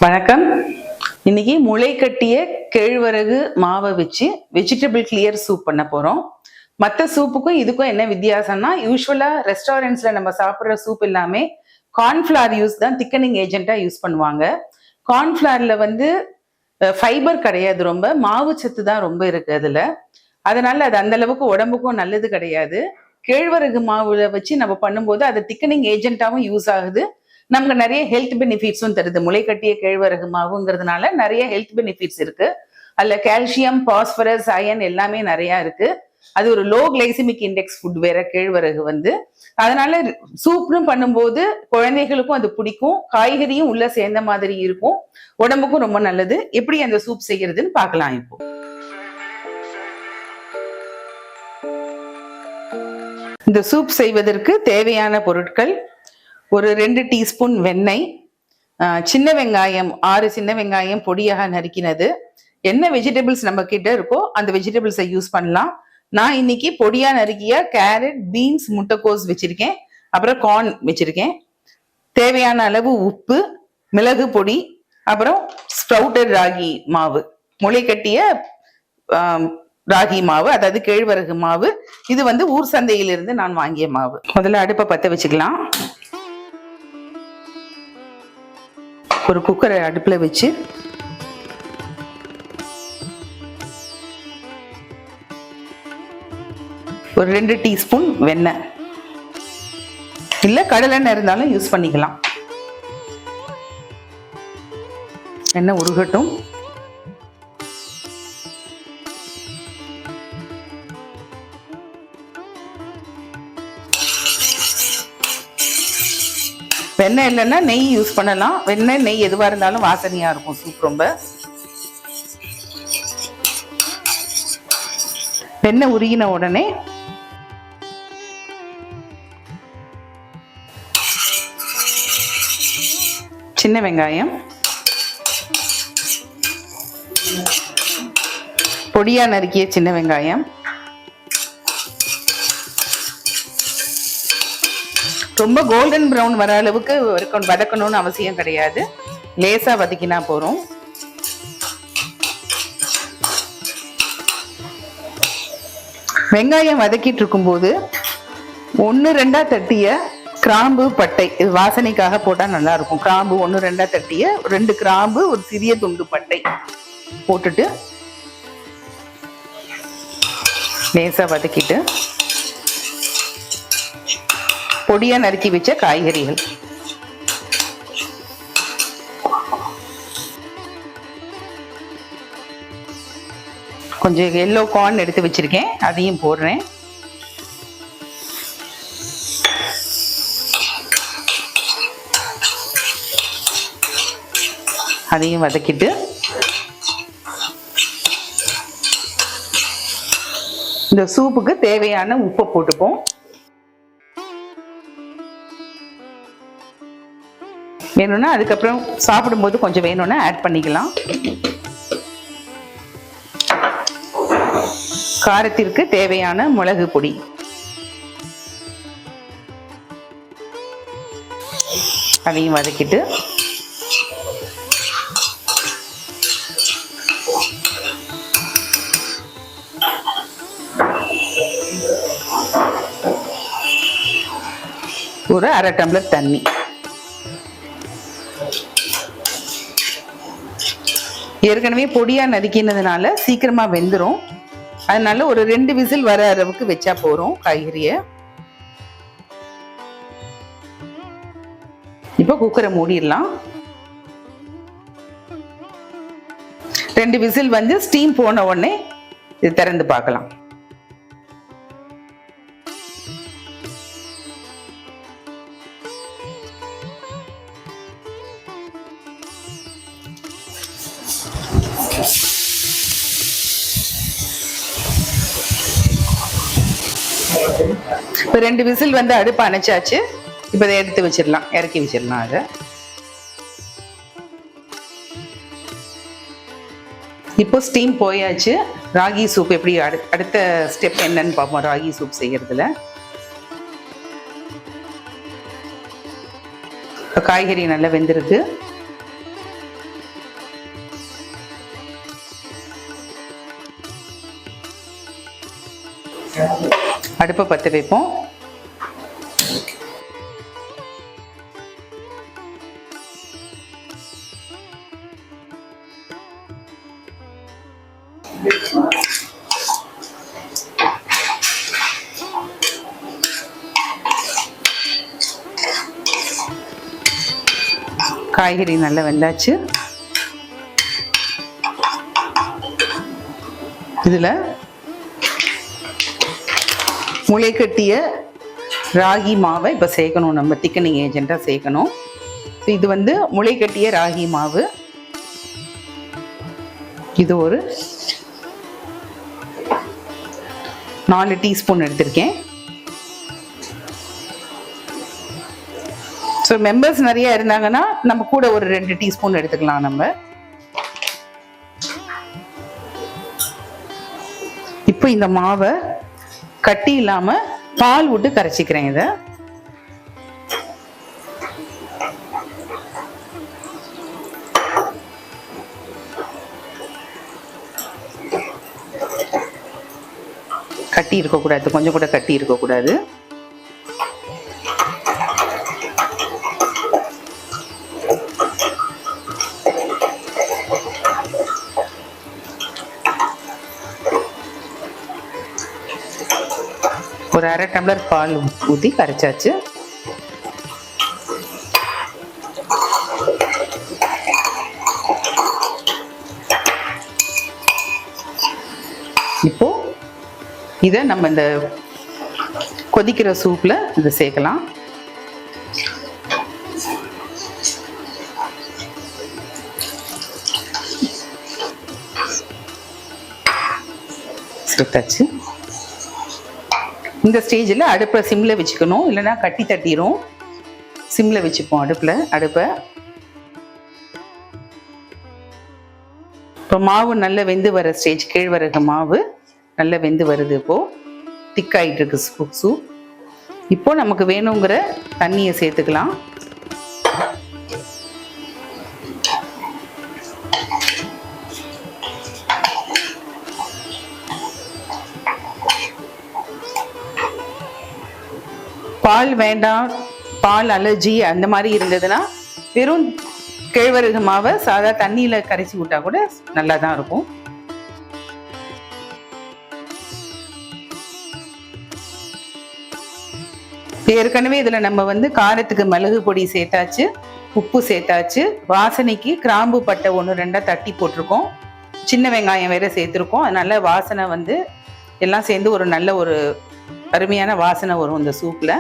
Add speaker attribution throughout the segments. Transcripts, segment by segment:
Speaker 1: வணக்கம். இன்னைக்கு முளை கட்டிய கேழ்வரகு மாவை வச்சு வெஜிடபிள் கிளியர் சூப் பண்ண போறோம். மற்ற சூப்புக்கும் இதுக்கும் என்ன வித்தியாசம்னா, யூஸ்வலா ரெஸ்டாரண்ட்ஸ்ல நம்ம சாப்பிட்ற சூப் எல்லாமே கார்ன்ஃபிளவர் யூஸ் தான் திக்கனிங் ஏஜென்ட்டா யூஸ் பண்ணுவாங்க. கார்ன்ஃபிளவர்ல ஃபைபர் கிடையாது, ரொம்ப மாவு சத்து தான் ரொம்ப இருக்கு அதுல. அதனால அது அந்த அளவுக்கு உடம்புக்கும் நல்லது கிடையாது. கேழ்வரகு மாவுல வச்சு நம்ம பண்ணும்போது அது திக்கனிங் ஏஜென்ட்டாவும் யூஸ் ஆகுது, நமக்கு நிறைய ஹெல்த் பெனிஃபிட்ஸும் தருது. முளை கட்டிய கேழ்வரகு மாவுங்கிறதுனால நிறைய ஹெல்த் பெனிஃபிட்ஸ் இருக்கு. அதுல கால்சியம், பாஸ்பரஸ், அயன் எல்லாமே நிறைய இருக்கு. அது ஒரு லோ கிளைசிமிக் இண்டெக்ஸ் ஃபுட் வேற கேழ்வரகு. அதனால சூப்னு பண்ணும்போது குழந்தைகளுக்கும் அது பிடிக்கும், காய்கறியும் உள்ள சேர்ந்த மாதிரி இருக்கும், உடம்புக்கும் ரொம்ப நல்லது. எப்படி அந்த சூப் செய்யறதுன்னு பார்க்கலாம். இப்போ இந்த சூப் செய்வதற்கு தேவையான பொருட்கள்: ஒரு 2 டீஸ்பூன் வெண்ணெய், சின்ன வெங்காயம் 6 சின்ன வெங்காயம் பொடியாக நறுக்கினது. என்ன வெஜிடபிள்ஸ் நம்ம கிட்ட இருக்கோ அந்த வெஜிடபிள்ஸை யூஸ் பண்ணலாம். நான் இன்னைக்கு பொடியா நறுக்கிய கேரட், பீன்ஸ், முட்டைக்கோஸ் வச்சிருக்கேன். அப்புறம் கார்ன் வச்சிருக்கேன். தேவையான அளவு உப்பு, மிளகு பொடி, அப்புறம் ஸ்ப்ரவுட்டட் ராகி மாவு, முளை கட்டிய ராகி மாவு, அதாவது கேழ்வரகு மாவு. இது ஊர் சந்தையிலிருந்து நான் வாங்கிய மாவு. முதல்ல அடுப்பை பற்ற வச்சுக்கலாம். ஒரு குக்கரை அடுப்புல வச்சு ஒரு 2 டீஸ்பூன் வெண்ணெய், இல்ல கடலெண்ணெய் இருந்தாலும் யூஸ் பண்ணிக்கலாம். எண்ணெய் உருகட்டும். வெண்ணெய் இல்லைன்னா நெய் யூஸ் பண்ணலாம். வெண்ணெய், நெய் எதுவா இருந்தாலும் வாசனையா இருக்கும் சூப் ரொம்ப. வெண்ணெய் உருகின உடனே சின்ன வெங்காயம், பொடியா நறுக்கிய சின்ன வெங்காயம், ரொம்ப கோல்டன் ப்ரௌன் வர அளவுக்கு வதக்கணும்னு அவசியம் கிடையாது, லேசா வதக்கினா போறோம். வெங்காயம் வதக்கிட்டு இருக்கும் போது 1-2 தட்டிய கிராம்பு, பட்டை, இது வாசனைக்காக போட்டா நல்லா இருக்கும். கிராம்பு 1-2 தட்டிய 2 கிராம்பு, ஒரு சிறிய துண்டு பட்டை போட்டுட்டு லேசா வதக்கிட்டு பொடியா நறுக்கி வச்ச காய்கறிகள், கொஞ்சம் எல்லோ கார்ன் எடுத்து வச்சிருக்கேன், அதையும் போடுறேன். அதையும் வதக்கிட்டு இந்த சூப்புக்கு தேவையான உப்பை போட்டுப்போம். வேணும்னா அதுக்கப்புறம் சாப்பிடும்போது கொஞ்சம் வேணும்னா ஆட் பண்ணிக்கலாம். காரத்திற்கு தேவையான மிளகு பொடி, அதையும் வதக்கிட்டு ஒரு 1/2 டம்ளர் தண்ணி. ஏற்கனவே பொடியா நறுக்கினதுனால சீக்கிரமா வெந்துடும். அதனால ஒரு 2 விசில் வர அளவுக்கு வச்சா போறோம் காய்கறிய. இப்போ குக்கரை மூடிடலாம். 2 விசில் ஸ்டீம் போன உடனே இது திறந்து பார்க்கலாம். இப்போ 2 விசில் அடுப்பு அணைச்சாச்சு. இப்போ இதை எடுத்து வச்சிடலாம், இறக்கி வச்சிடலாம். அதை இப்போ ஸ்டீம் போயாச்சு. ராகி சூப் எப்படி அடுத்த ஸ்டெப் என்னன்னு பார்ப்போம். ராகி சூப் செய்யறதுல காய்கறி நல்லா வெந்திருக்கு. அடுப்பை பற்ற வைப்போம். காய்கறி நல்லா வெந்தாச்சு. இதுல முளைக்கட்டிய ராகி மாவை இப்ப சேர்க்கணும். நம்ம திக்கனிங் ஏஜென்ட்டா சேர்க்கணும். இது வந்து முளைக்கட்டிய ராகி மாவு. இது ஒரு 4 டீஸ்பூன் எடுத்திருக்கேன். ஸோ மெம்பர்ஸ் நிறைய இருந்தாங்கன்னா நம்ம கூட ஒரு 2 டீஸ்பூன் எடுத்துக்கலாம். நம்ம இப்போ இந்த மாவை கட்டி இல்லாம பால் விட்டு கரைச்சிக்கிறேன். இதை கட்டி இருக்கக்கூடாது, கொஞ்சம் கூட கட்டி இருக்கக்கூடாது. ஒரு 1/2 டம்ளர் பால் ஊற்றி கரைச்சாச்சு. இப்போ இதை நம்ம இந்த கொதிக்கிற சூப்ல இதை சேர்க்கலாம். சேர்த்தாச்சு. இந்த ஸ்டேஜில் அடுப்பை சிம்மில் வச்சுக்கணும், இல்லைன்னா கட்டி தட்டிடும். சிம்மில் வச்சுப்போம் அடுப்பை. இப்போ மாவு நல்லா வெந்து வர ஸ்டேஜ், கேழ்வரகு மாவு நல்லா வெந்து வருது. இப்போது திக்காயிட்டு இருக்கு சூப். இப்போ நமக்கு வேணுங்கிற தண்ணியை சேர்த்துக்கலாம். பால் வேண்டாம், பால் அலர்ஜி அந்த மாதிரி இருந்ததுன்னா வெறும் கேழ்வரகு மாவை சாதா தண்ணியில கரைச்சி விட்டா கூட நல்லா தான் இருக்கும். ஏற்கனவே இதுல நம்ம வந்து காரத்துக்கு மிளகு பொடி சேர்த்தாச்சு, உப்பு சேர்த்தாச்சு, வாசனைக்கு கிராம்பு பட்டை 1-2 தட்டி போட்டிருக்கோம், சின்ன வெங்காயம் வேற சேர்த்துருக்கோம். அதனால வாசனை வந்து எல்லாம் சேர்ந்து ஒரு நல்ல ஒரு அருமையான வாசனை வரும் இந்த சூப்ல.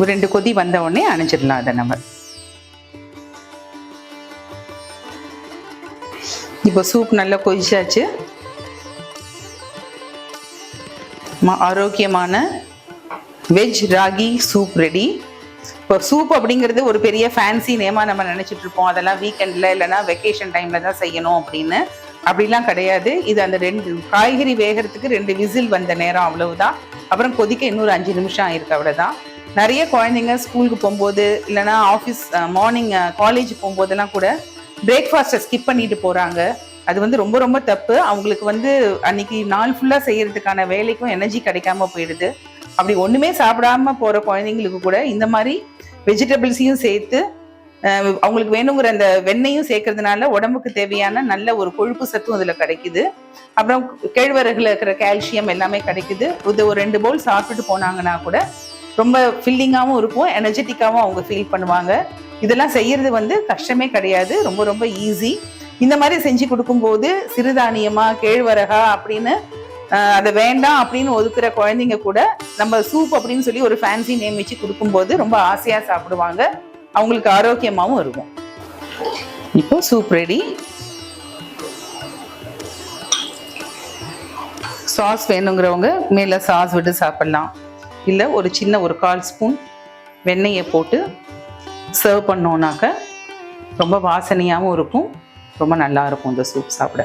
Speaker 1: ஒரு 2 கொதி வந்த உடனே அணைச்சிடலாம். அதை நம்ம இப்போ சூப் நல்லா கொதிச்சாச்சு. ஆரோக்கியமான வெஜ் ராகி சூப் ரெடி. இப்போ சூப் அப்படிங்கிறது ஒரு பெரிய ஃபேன்சி நேமா நம்ம நினைச்சிட்டு இருப்போம். அதெல்லாம் வீக்கெண்ட்ல இல்லைன்னா வெக்கேஷன் டைம்ல தான் செய்யணும் அப்படின்னு. அப்படிலாம் கிடையாது. இது அந்த 2 காய்கறி வேகிறதுக்கு 2 விசில் வந்த நேரம், அவ்வளவுதான். அப்புறம் கொதிக்க இன்னொரு 5 நிமிஷம் ஆயிருக்கு, அவ்வளவுதான். நிறைய குழந்தைங்க ஸ்கூலுக்கு போகும்போது இல்லைன்னா ஆஃபீஸ் மார்னிங் காலேஜ் போகும்போதெல்லாம் கூட பிரேக்ஃபாஸ்ட்டை ஸ்கிப் பண்ணிட்டு போறாங்க. அது வந்து ரொம்ப ரொம்ப தப்பு. அவங்களுக்கு வந்து அன்னைக்கு நாள் ஃபுல்லா செய்யறதுக்கான வேலைக்கும் எனர்ஜி கிடைக்காம போயிடுது. அப்படி ஒண்ணுமே சாப்பிடாம போற குழந்தைங்களுக்கு கூட இந்த மாதிரி வெஜிடபிள்ஸையும் சேர்த்து அவங்களுக்கு வேணுங்கிற அந்த வெண்ணையும் சேர்க்கறதுனால உடம்புக்கு தேவையான நல்ல ஒரு கொழுப்பு சத்தும் அதுல கிடைக்குது. அப்புறம் கேழ்வரகுல இருக்கிற கால்சியம் எல்லாமே கிடைக்குது. இது ஒரு 2 பவுல் சாப்பிட்டுட்டு போனாங்கன்னா கூட ரொம்ப ஃபில்லிங்காகவும் இருக்கும், எனர்ஜெட்டிக்காகவும் அவங்க ஃபீல் பண்ணுவாங்க. இதெல்லாம் செய்யறது வந்து கஷ்டமே கிடையாது, ரொம்ப ரொம்ப ஈஸி. இந்த மாதிரி செஞ்சு கொடுக்கும்போது சிறுதானியமா கேழ்வரகா அப்படின்னு அதை வேண்டாம் அப்படின்னு ஒதுக்குற குழந்தைங்க கூட நம்ம சூப் அப்படின்னு சொல்லி ஒரு ஃபேன்சி நேம் வச்சு கொடுக்கும்போது ரொம்ப ஆசையா சாப்பிடுவாங்க, அவங்களுக்கு ஆரோக்கியமாகவும் இருக்கும். இப்போ சூப் ரெடி. சாஸ் வேணுங்கிறவங்க மேல சாஸ் விட்டு சாப்பிடலாம், இல்லை ஒரு சின்ன ஒரு 1/4 ஸ்பூன் வெண்ணெயை போட்டு சர்வ் பண்ணோன்னாக்க ரொம்ப வாசனையாகவும் இருக்கும், ரொம்ப நல்லா இருக்கும் இந்த சூப் சாப்பிட.